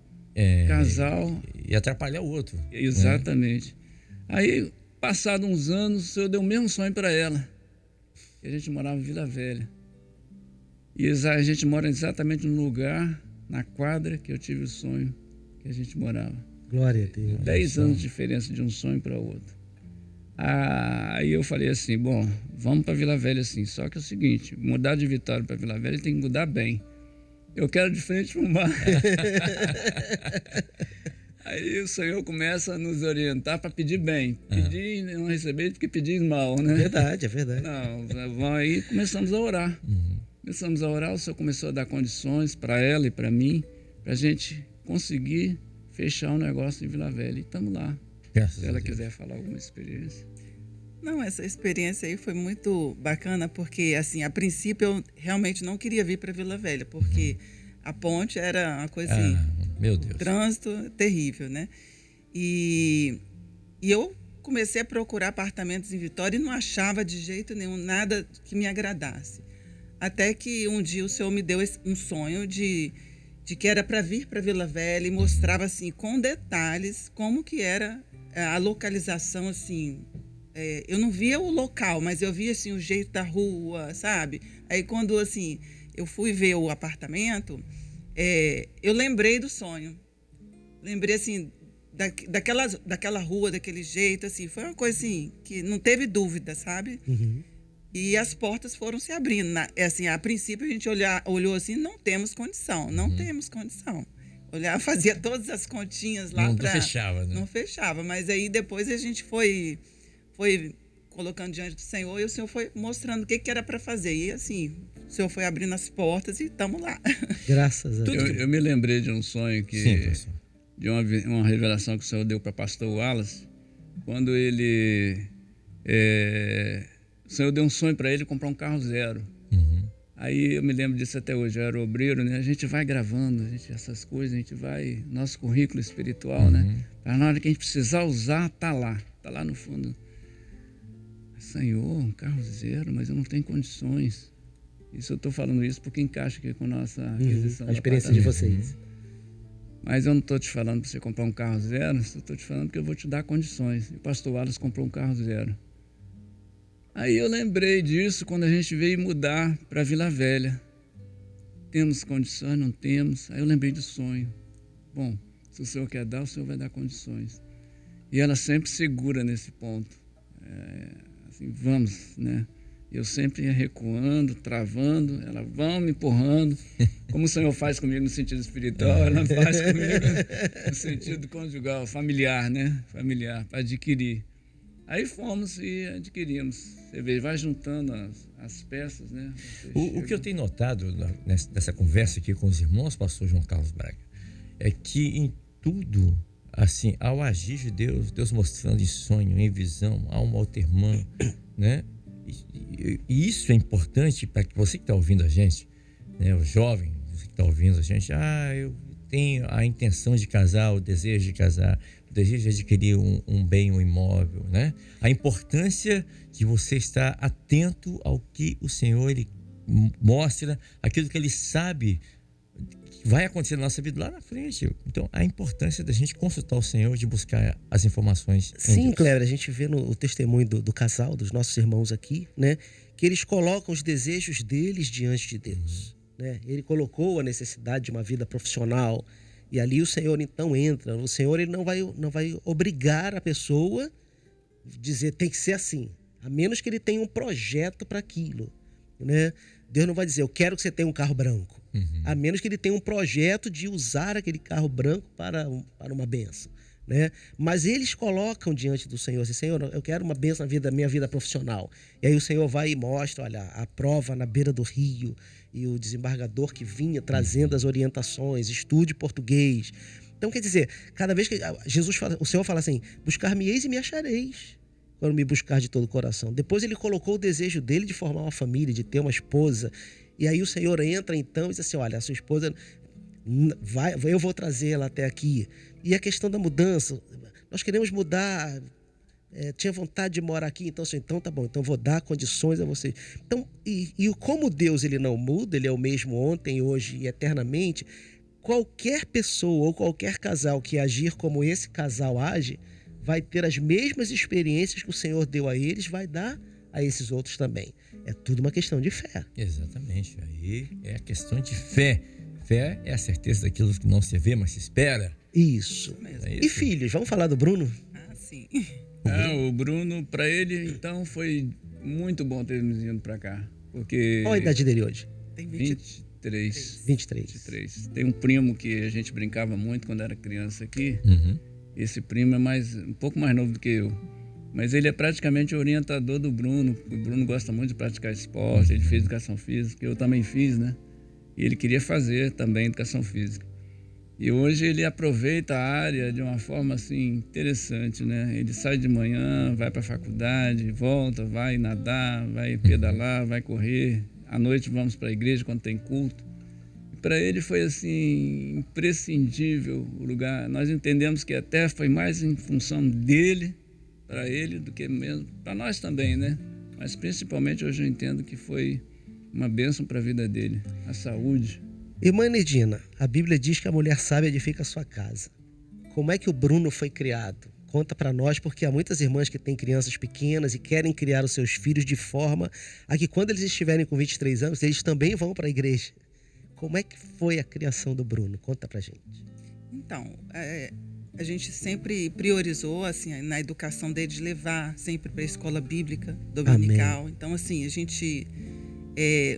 casal... E atrapalhar o outro. Exatamente. Aí, passados uns anos, eu dei o mesmo sonho para ela. E a gente morava em Vila Velha. E a gente mora exatamente no lugar, na quadra, que eu tive o sonho que a gente morava. Glória a Deus. 10 anos de diferença de um sonho para outro. Aí eu falei assim, bom, vamos para Vila Velha assim. Só que é o seguinte, mudar de Vitória para Vila Velha tem que mudar bem. Eu quero de frente para o mar. Aí o Senhor começa a nos orientar para pedir bem. Pedir e não receber porque pedir mal, né? Verdade, é verdade. Não, aí começamos a orar. Começamos a orar, o Senhor começou a dar condições para ela e para mim, para a gente conseguir fechar um negócio em Vila Velha. E estamos lá. Graças Se a ela Deus. quiser falar alguma experiência. Não, essa experiência aí foi muito bacana, porque, assim, a princípio eu realmente não queria vir para Vila Velha, porque a ponte era uma coisa assim, Meu Deus. trânsito terrível, né? E eu comecei a procurar apartamentos em Vitória e não achava de jeito nenhum nada que me agradasse. Até que um dia o Senhor me deu um sonho de que era para vir para Vila Velha e mostrava assim com detalhes como que era a localização assim eu não via o local, mas eu via assim o jeito da rua, sabe? Aí quando assim eu fui ver o apartamento, eu lembrei do sonho. Lembrei assim daquela rua, daquele jeito, assim, foi uma coisa assim que não teve dúvida, sabe? Uhum. E as portas foram se abrindo. Assim, a princípio a gente olhou assim, não temos condição, não temos condição. Olhava, fazia todas as continhas lá Não para fechava, né? não fechava, mas aí depois a gente foi colocando diante do Senhor e o Senhor foi mostrando o que era para fazer. E assim, o Senhor foi abrindo as portas e estamos lá. Graças a Deus. Eu me lembrei de um sonho Sim, professor. de uma revelação que o Senhor deu para pastor Wallace, quando ele o Senhor deu um sonho para ele comprar um carro zero. Uhum. Aí eu me lembro disso até hoje, eu era obreiro, né? A gente vai gravando, essas coisas, a gente vai, nosso currículo espiritual, né? Para na hora que a gente precisar usar, tá lá no fundo. Senhor, um carro zero, mas eu não tenho condições. Isso eu estou falando isso porque encaixa aqui com a nossa aquisição. A experiência de apartamento. vocês. Mas eu não estou te falando para você comprar um carro zero, eu estou te falando que eu vou te dar condições. E o pastor Wallace comprou um carro zero. Aí eu lembrei disso quando a gente veio mudar para Vila Velha. Temos condições, não temos. Aí eu lembrei do sonho. Bom, se o Senhor quer dar, o Senhor vai dar condições. E ela sempre segura nesse ponto. Assim, vamos, né? Eu sempre ia recuando, travando, ela vão me empurrando. Como o Senhor faz comigo no sentido espiritual, ela faz comigo no sentido conjugal, familiar, né? Familiar, para adquirir. Aí fomos e adquirimos. Você vê, vai juntando as peças, né? O que eu tenho notado nessa conversa aqui com os irmãos, pastor João Carlos Braga, é que em tudo, assim, ao agir de Deus mostrando em sonho, em visão, alma altermã, né? E isso é importante para que você que está ouvindo a gente, né? O jovem, você que está ouvindo a gente, eu tenho a intenção de casar, o desejo de casar, o desejo de adquirir um bem, um imóvel, né? A importância de você estar atento ao que o Senhor ele mostra, aquilo que Ele sabe que vai acontecer na nossa vida lá na frente. Então, a importância da gente consultar o Senhor, de buscar as informações em Sim, Deus. Cleber, a gente vê no testemunho do casal, dos nossos irmãos aqui, né? Que eles colocam os desejos deles diante de Deus. Né? Ele colocou a necessidade de uma vida profissional e ali o Senhor então entra. O Senhor ele não vai obrigar a pessoa a dizer tem que ser assim, a menos que ele tenha um projeto para aquilo. Né? Deus não vai dizer eu quero que você tenha um carro branco, a menos que ele tenha um projeto de usar aquele carro branco para uma bênção. Né? Mas eles colocam diante do Senhor assim, Senhor, eu quero uma bênção na minha vida profissional. E aí o Senhor vai e mostra, olha, a prova na beira do rio e o desembargador que vinha trazendo as orientações, estude português. Então, quer dizer, cada vez que o Senhor fala assim, buscar-me-eis e me achareis, quando me buscar de todo o coração. Depois ele colocou o desejo dele de formar uma família, de ter uma esposa. E aí o Senhor entra então e diz assim, olha, a sua esposa... eu vou trazê-la até aqui. E a questão da mudança, nós queremos mudar, tinha vontade de morar aqui, então tá bom, então vou dar condições a você. Então, e como Deus ele não muda, ele é o mesmo ontem, hoje e eternamente, qualquer pessoa ou qualquer casal que agir como esse casal age, vai ter as mesmas experiências que o Senhor deu a eles, vai dar a esses outros também. É tudo uma questão de fé. Exatamente, aí é a questão de fé. Fé é a certeza daquilo que não se vê, mas se espera. Isso. É E isso. filhos, vamos falar do Bruno? Sim. O Bruno, para ele, então, foi muito bom ter vindo para cá. Porque Qual a idade dele hoje? Tem 23. 23. Tem um primo que a gente brincava muito quando era criança aqui. Uhum. Esse primo é um pouco mais novo do que eu. Mas ele é praticamente o orientador do Bruno. O Bruno gosta muito de praticar esporte, ele fez educação física, eu também fiz, né? E ele queria fazer também educação física. E hoje ele aproveita a área de uma forma assim interessante, né? Ele sai de manhã, vai para a faculdade, volta, vai nadar, vai pedalar, vai correr. À noite vamos para a igreja quando tem culto. E para ele foi assim imprescindível o lugar. Nós entendemos que até foi mais em função dele, para ele, do que mesmo para nós também, né? Mas principalmente hoje eu entendo que foi uma bênção para a vida dele, a saúde. Irmã Nedina, a Bíblia diz que a mulher sábia edifica a sua casa. Como é que o Bruno foi criado? Conta para nós, porque há muitas irmãs que têm crianças pequenas e querem criar os seus filhos de forma a que quando eles estiverem com 23 anos, eles também vão para a igreja. Como é que foi a criação do Bruno? Conta pra gente. Então, a gente sempre priorizou, assim, na educação dele, de levar sempre para a escola bíblica dominical. Amém. Então, assim, a gente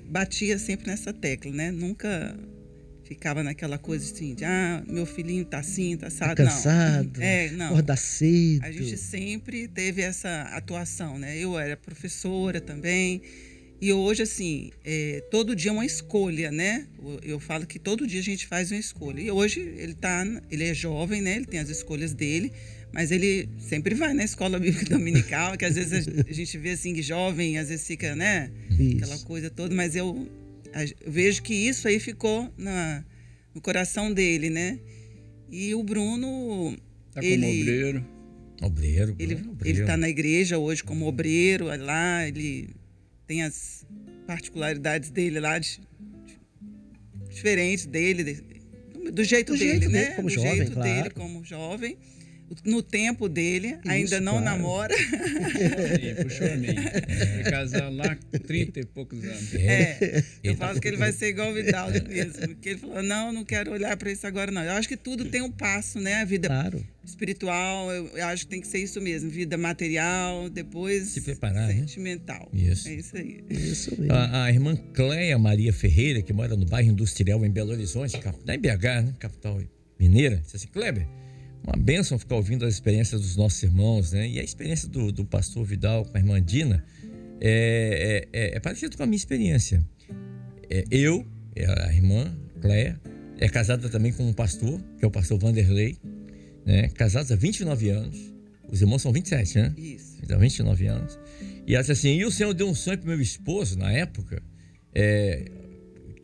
batia sempre nessa tecla, né? Nunca ficava naquela coisa assim de, meu filhinho tá assim, tá assado. Tá cansado, não. Acorda cedo. A gente sempre teve essa atuação, né? Eu era professora também. E hoje, assim, todo dia é uma escolha, né? Eu falo que todo dia a gente faz uma escolha. E hoje ele é jovem, né? Ele tem as escolhas dele, mas ele sempre vai na escola bíblica dominical, que às vezes a gente vê assim, que jovem, às vezes fica, né? Isso. Aquela coisa toda, mas eu vejo que isso aí ficou no coração dele, né? E o Bruno, Tá como obreiro. Obreiro. ele está na igreja hoje como obreiro, lá ele tem as particularidades dele lá, diferentes dele, do jeito dele, né? Como do jovem, jeito claro. dele como jovem. No tempo dele, ainda Isso, não claro. namora. Sim, puxou a mim. Foi casar lá 30 e poucos anos. Eu falo que ele vai ser igual o Vidal mesmo. Porque ele falou, não quero olhar para isso agora, não. Eu acho que tudo tem um passo, né? A vida Claro. espiritual, eu acho que tem que ser isso mesmo. Vida material, depois Se preparar, né? sentimental. Isso. É isso aí. Isso mesmo. A irmã Cléia Maria Ferreira, que mora no bairro Industrial em Belo Horizonte, em BH, né? Capital mineira, disse assim: Kleber, uma bênção ficar ouvindo as experiências dos nossos irmãos, né? E a experiência do pastor Vidal com a irmã Dina é parecido com a minha experiência. A irmã Cléia, é casada também com um pastor, que é o pastor Vanderlei, né? Casados há 29 anos. Os irmãos são 27, né? Isso. Então, 29 anos. E ela disse assim: e o Senhor deu um sonho para o meu esposo, na época,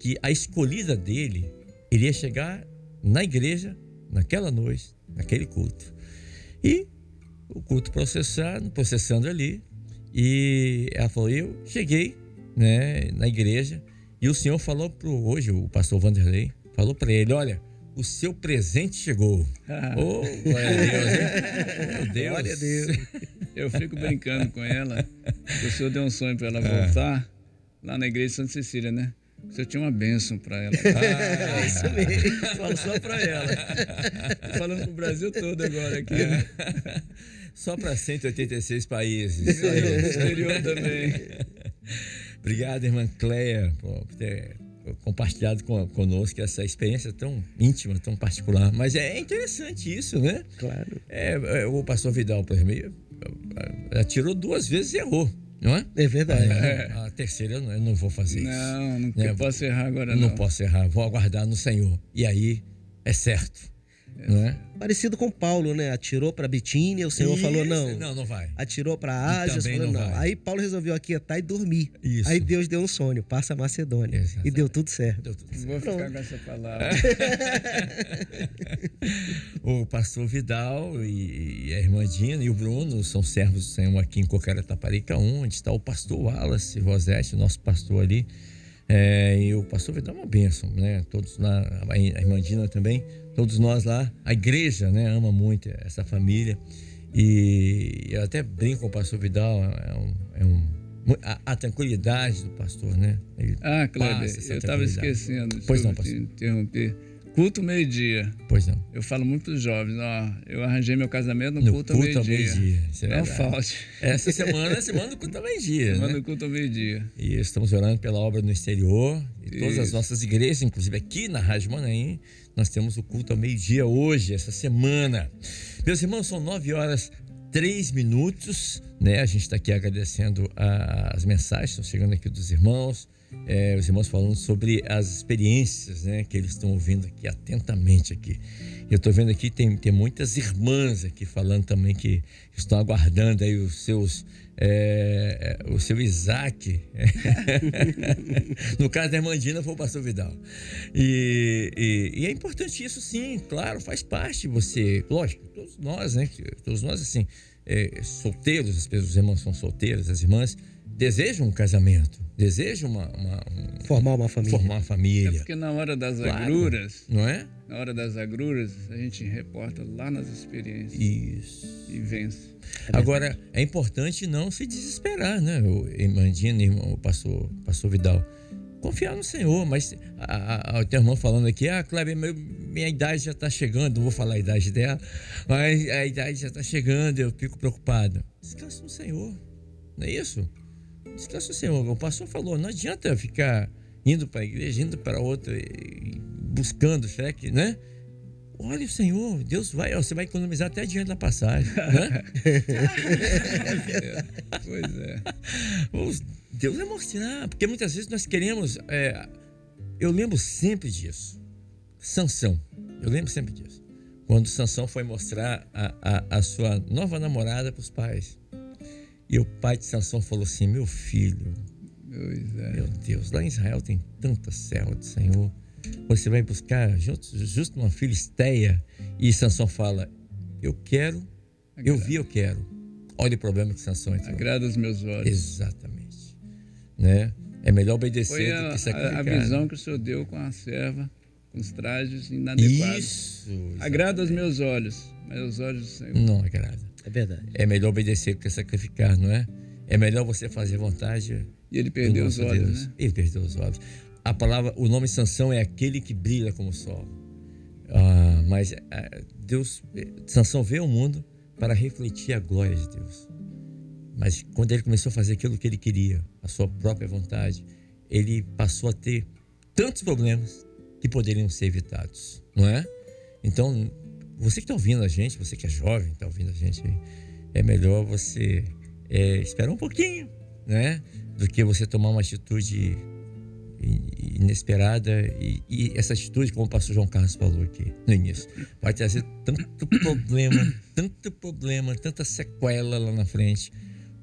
que a escolhida dele iria chegar na igreja, naquela noite, naquele culto. E o culto processando ali. E ela falou: eu cheguei, né, na igreja, e o Senhor falou hoje o pastor Vanderlei, falou para ele: olha, o seu presente chegou. Oh, glória a Deus, hein? Meu Deus. Glória a Deus. Eu fico brincando com ela. O senhor deu um sonho para ela voltar lá na igreja de Santa Cecília, né? O senhor tinha uma bênção para ela. É isso mesmo. Falo só para ela. Tô falando pro Brasil todo agora aqui. Só para 186 países. No exterior também. Obrigado, irmã Cléia, por ter compartilhado conosco essa experiência tão íntima, tão particular. Mas é interessante isso, né? Claro. O pastor Vidal, por exemplo, atirou 2 vezes e errou, não é? É verdade. A terceira eu não vou fazer isso. Não posso errar agora, não. Não posso errar, vou aguardar no Senhor. E aí é certo, não é? Parecido com Paulo, né? Atirou para Bitínia, o Senhor falou não. Não vai. Atirou para Ásia, o também Senhor falou não não. vai. Aí Paulo resolveu aquietar e dormir. Isso. Aí Deus deu um sonho, passa a Macedônia. Exatamente. E deu tudo certo. Deu tudo certo. Vou ficar com essa palavra. O pastor Vidal e a irmã Dina e o Bruno são servos do Senhor aqui em Cocará-Taparica, onde está o pastor Wallace Rosete, o nosso pastor ali. E o pastor Vidal é uma bênção, né? Todos lá, a irmã Dina também, todos nós lá, a igreja, né, ama muito essa família. E eu até brinco com o pastor Vidal, a tranquilidade do pastor, né? Ele Kleber, passa essa eu estava tranquilidade. esquecendo. Pois não, desculpa te pastor. interromper. Culto meio-dia. Pois não. Eu falo muito pros jovens, eu arranjei meu casamento no No culto ao meio-dia. Isso é Não verdade. falte. Essa semana é a semana do culto ao meio-dia, Semana né? do culto ao meio-dia. E estamos orando pela obra no exterior. E todas as Isso. nossas igrejas, inclusive aqui na Rádio Manaim, nós temos o culto ao meio-dia hoje, essa semana. Meus irmãos, são 9h03, né? A gente está aqui agradecendo as mensagens que estão chegando aqui dos irmãos. Os irmãos falando sobre as experiências, né, que eles estão ouvindo aqui atentamente aqui. Eu estou vendo aqui, tem muitas irmãs aqui falando também que estão aguardando aí o seu Isaac. No caso da irmã Dina foi o pastor Vidal. E é importante isso, sim, claro, faz parte. Você, lógico, todos nós, né, assim, solteiros, os irmãos são solteiros, as irmãs desejam um casamento, desejam Formar uma família. Formar uma É família. porque na hora das Claro. agruras, Não é? a gente reporta lá nas experiências Isso. e vence. Agora, é importante não se desesperar, né? O Irmandina, irmão, o pastor Vidal. Confiar no Senhor, mas o teu irmão falando aqui, Kleber, minha idade já está chegando, não vou falar a idade dela, mas a idade já está chegando, eu fico preocupado. Descansa no Senhor, não é isso? Descansa no Senhor. O pastor falou, não adianta ficar indo para a igreja, indo para outra, e buscando, será que, né? Olha o Senhor, Deus você vai economizar até dinheiro da passagem, né? Pois é. Deus vai mostrar, porque muitas vezes nós queremos. Eu lembro sempre disso. Sansão, eu lembro sempre disso. Quando Sansão foi mostrar a sua nova namorada para os pais. E o pai de Sansão falou assim: meu filho, Pois é. meu Deus, lá em Israel tem tanta serva do Senhor. Você vai buscar justo uma filisteia. E Sansão fala: eu quero, eu quero. Olha o problema que Sansão entrou. Agrada os meus olhos. Exatamente. Né? É melhor obedecer Foi do que sacrificar. a visão que o senhor deu com a serva, com os trajes inadequados. Isso. Agrada os meus olhos, mas os olhos do Senhor. Não agrada. É verdade. É melhor obedecer do que sacrificar, não é? É melhor você fazer vontade. E ele perdeu do os nosso olhos, Deus. né? Ele perdeu os olhos. A palavra, o nome Sansão é aquele que brilha como o sol. Mas Sansão veio ao mundo para refletir a glória de Deus. Mas quando ele começou a fazer aquilo que ele queria, a sua própria vontade, ele passou a ter tantos problemas que poderiam ser evitados, não é? Então, você que está ouvindo a gente, você que é jovem, está ouvindo a gente aí, é melhor você esperar um pouquinho, né? Do que você tomar uma atitude inesperada e essa atitude, como o pastor João Carlos falou aqui no início, vai trazer tanto problema, tanta sequela lá na frente.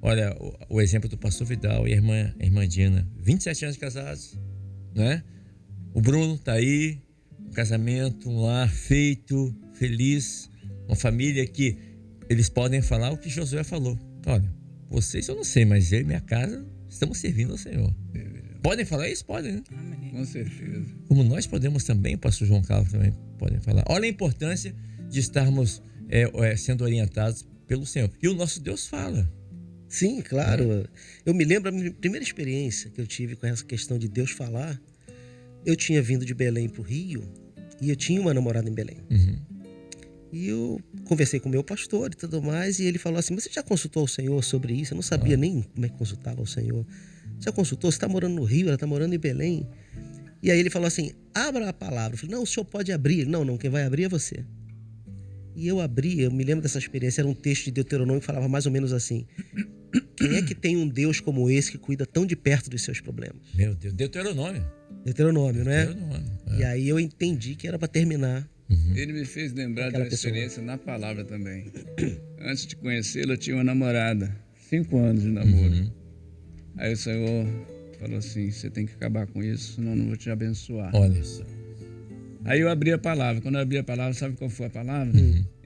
Olha, o exemplo do pastor Vidal e a irmã Dina, 27 anos de casados, né? O Bruno tá aí, um casamento, um lar feito, feliz, uma família que eles podem falar o que Josué falou. Olha, vocês eu não sei, mas eu e minha casa estamos servindo ao Senhor. Podem falar isso? Podem, né? Amém. Com certeza. Como nós podemos também, o pastor João Carlos também podem falar. Olha a importância de estarmos sendo orientados pelo Senhor. E o nosso Deus fala. Sim, claro. Eu me lembro, a minha primeira experiência que eu tive com essa questão de Deus falar, eu tinha vindo de Belém para o Rio e eu tinha uma namorada em Belém. Uhum. E eu conversei com o meu pastor e tudo mais, e ele falou assim: você já consultou o Senhor sobre isso? Eu não sabia nem como é que consultava o Senhor. Já consultou? Você está morando no Rio, ela está morando em Belém. E aí ele falou assim: abra a palavra. Eu falei: não, o senhor pode abrir. Ele, não, quem vai abrir é você. E eu abri, eu me lembro dessa experiência, era um texto de Deuteronômio que falava mais ou menos assim: quem é que tem um Deus como esse que cuida tão de perto dos seus problemas? Meu Deus, Deuteronômio. Deuteronômio, não é? Deuteronômio. E aí eu entendi que era para terminar. Ele me fez lembrar de Aquela uma pessoa. experiência na palavra também. Antes de conhecê-lo, eu tinha uma namorada. 5 anos de namoro. Aí o Senhor falou assim: você tem que acabar com isso, senão eu não vou te abençoar. Olha só. Aí eu abri a palavra. Quando eu abri a palavra, sabe qual foi a palavra?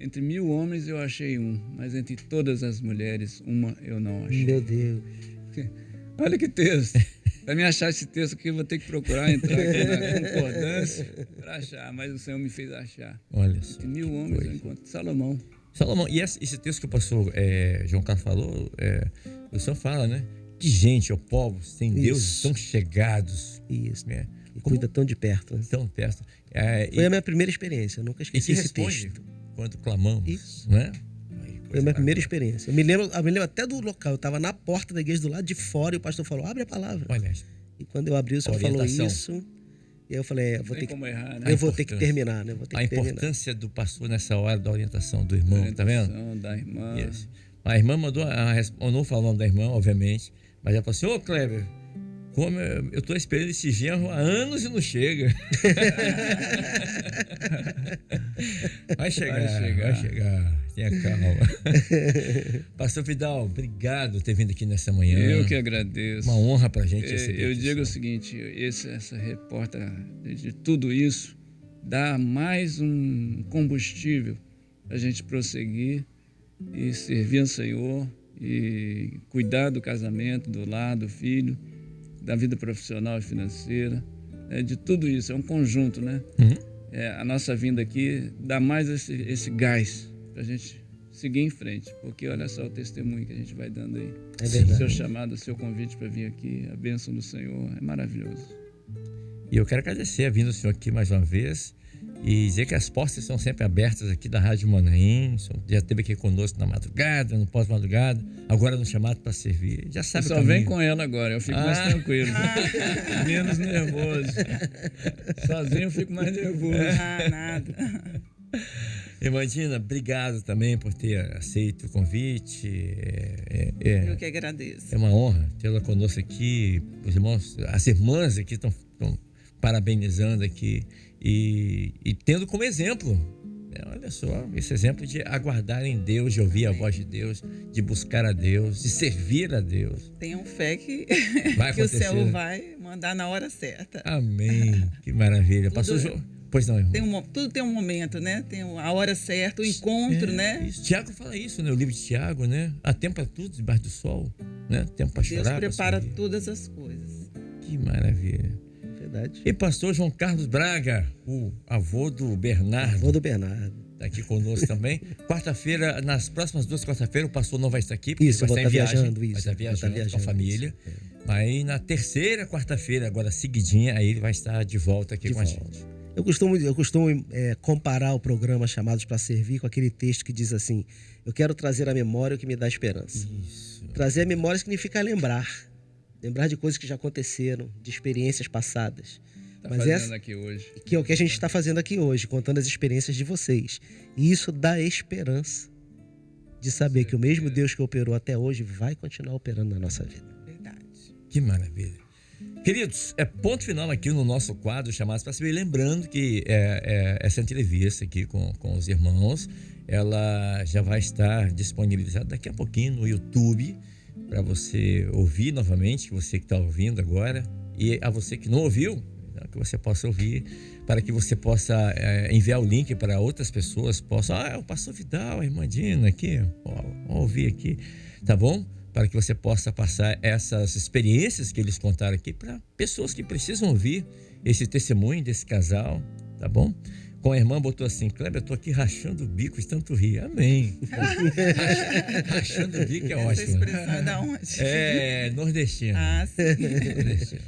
Entre 1000 homens eu achei um, mas entre todas as mulheres, uma eu não achei. Meu Deus. Olha que texto. Para me achar esse texto aqui, eu vou ter que procurar entrar aqui na concordância para achar, mas o Senhor me fez achar. Olha só. Entre 1000 homens eu encontro Salomão. Salomão, e esse texto que o pastor João Carlos falou, o senhor fala, né? Que gente, ó, povos, tem deuses Isso. tão chegados, Isso. né? E cuida tão de perto. Né? Tão perto. Foi a minha primeira experiência, eu nunca E esqueci que esse responde texto. quando clamamos, Isso. né? Foi a minha primeira experiência. Eu me lembro até do local. Eu estava na porta da igreja do lado de fora e o pastor falou: abre a palavra. Olha, E quando eu abri, o senhor falou Orientação. isso. E aí eu falei: eu vou Tem ter que, como errar, né? eu vou ter que importância. terminar, né? Eu vou ter a que terminar. importância do pastor nessa hora da orientação do irmão, tá vendo? Orientação da irmã. Isso. A irmã mandou, eu não falo o nome da irmã, obviamente, mas ela falou assim: ô Kleber, como eu tô esperando esse genro há anos e não chega. Vai chegar. Tenha calma. Pastor Vidal, obrigado por ter vindo aqui nessa manhã. Eu que agradeço. Uma honra pra gente receber Eu aqui, digo o senhor. seguinte: essa repórter de tudo isso dá mais um combustível para a gente prosseguir e servir ao Senhor e cuidar do casamento, do lar, do filho, da vida profissional e financeira, né, de tudo isso. É um conjunto, né? A nossa vinda aqui dá mais esse gás para a gente seguir em frente, porque olha só o testemunho que a gente vai dando aí. É verdade. O seu chamado, o seu convite para vir aqui, a bênção do Senhor é maravilhoso. E eu quero agradecer a vinda do senhor aqui mais uma vez e dizer que as portas estão sempre abertas aqui da Rádio Manaim. O senhor já esteve aqui conosco na madrugada, no pós-madrugada, agora no chamado para servir. Já sabe Você o só vem caminho. com ela agora, eu fico mais tranquilo, menos nervoso. Sozinho eu fico mais nervoso. Ah, nada. Irmã Dina, obrigado também por ter aceito o convite. Eu que agradeço. É uma honra tê-la conosco aqui. Os irmãos, as irmãs aqui estão parabenizando aqui e tendo como exemplo, né, olha só, esse exemplo de aguardar em Deus, de ouvir a voz de Deus, de buscar a Deus, de servir a Deus. Tenham fé que, Vai que o acontecer, céu né? vai mandar na hora certa. Amém. Que maravilha. Pastor Pois não, irmão. Tudo tem um momento, né? Tem a hora certa, o encontro, né? Isso. Tiago fala isso, né? O livro de Tiago, né? Há tempo para tudo debaixo do sol, né? Tempo para Deus chorar, prepara pra sorrir. todas as coisas. Que maravilha. Verdade. E pastor João Carlos Braga, o avô do Bernardo, Avô do Bernardo. está aqui conosco também. Quarta-feira, nas próximas 2 quarta-feiras, o pastor não vai estar aqui, porque Isso, eu vai vou estar em estar viagem. viajando, Vai isso. estar Vou estar viajando com a viajando, família. isso, Aí na terceira quarta-feira, agora seguidinha, aí ele vai estar de volta aqui De com a volta. gente. Eu costumo comparar o programa Chamados para Servir com aquele texto que diz assim: eu quero trazer à memória o que me dá esperança. Isso. Trazer à memória significa lembrar. Lembrar de coisas que já aconteceram, de experiências passadas. Tá Mas fazendo essa aqui hoje. que é o que a gente está fazendo aqui hoje, contando as experiências de vocês. E isso dá esperança de saber que o mesmo Deus que operou até hoje vai continuar operando na nossa vida. Verdade. Que maravilha. Queridos, é ponto final aqui no nosso quadro Chamados para Servir. Lembrando que essa entrevista aqui com os irmãos, ela já vai estar disponibilizada daqui a pouquinho no YouTube para você ouvir novamente, você que está ouvindo agora, e a você que não ouviu, que você possa ouvir, para que você possa enviar o link para outras pessoas, é o pastor Vidal, a irmã Dina aqui, vamos ouvir aqui, tá bom? Para que você possa passar essas experiências que eles contaram aqui para pessoas que precisam ouvir esse testemunho desse casal, tá bom? Com a irmã botou assim: Kleber, eu tô aqui rachando o bico de tanto rir. Amém. Rachando o bico é Essa ótimo. expressão é da onde? É nordestino. Ah, sim. Nordestino.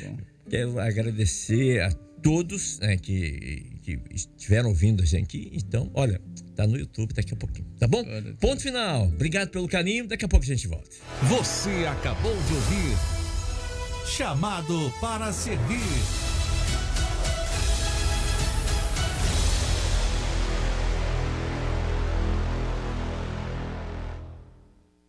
Bom. Quero agradecer a todos, né, que estiveram ouvindo a gente aqui. Então, olha, tá no YouTube daqui a pouquinho, tá bom? Olha, Ponto final. Obrigado pelo carinho. Daqui a pouco a gente volta. Você acabou de ouvir Chamado para Servir.